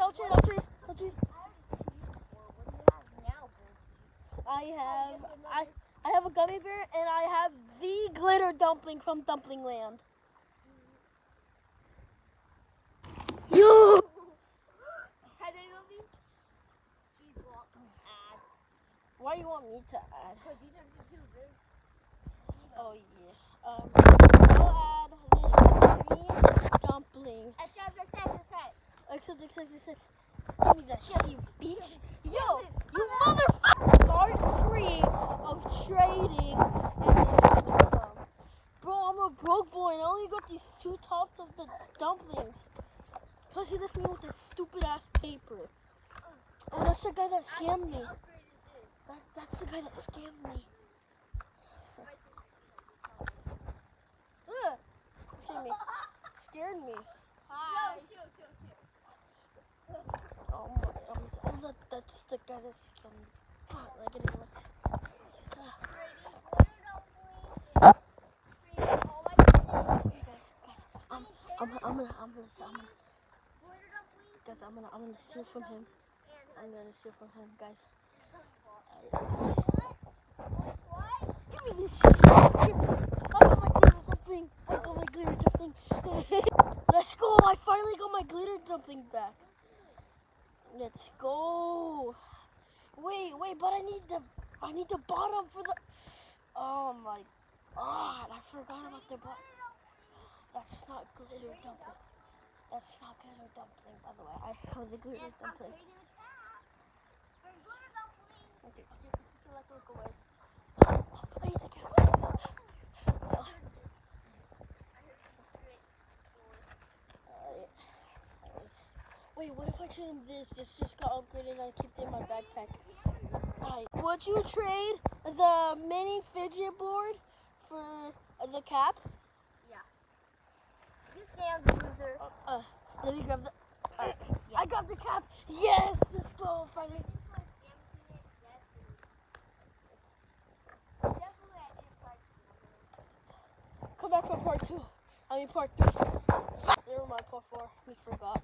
I'll trade. I have a gummy bear and I have the glitter dumpling from Dumpling Land. Yo! Why do you want me to add? Because these are the two ribs. Oh yeah. I'll add this green dumpling. Except. Give me that shit, you bitch. Yo, you motherfucker. Part 3 of trading and bro, I'm a broke boy and I only got these 2 tops of the dumplings. Plus he left me with this stupid ass paper. Oh, that's the guy that scammed me. That's the guy that scammed me. Ugh. Scared me. Hi. Oh my, that's the guy that scammed me. Fuck, I get it. I'm gonna steal from him. Guys. Give me this shit. I got my glitter dumpling. Let's go. I finally got my glitter dumpling back. Let's go. Wait, but I need the bottom for the. Oh my god, I forgot about the bottom. That's not glitter dumpling. By the way, I have the glitter dumpling. Okay, look away. I need the cap. Wait, what if I trade him this? This just got upgraded and I kept it in my backpack. Alright. Would you trade the mini fidget board for the cap? Yeah. You scammed, loser. Let me grab the... Yeah. I got the cap! Yes! Let's go, finally. Come back for part 2. I mean part 3. Never mind, part 4. We forgot.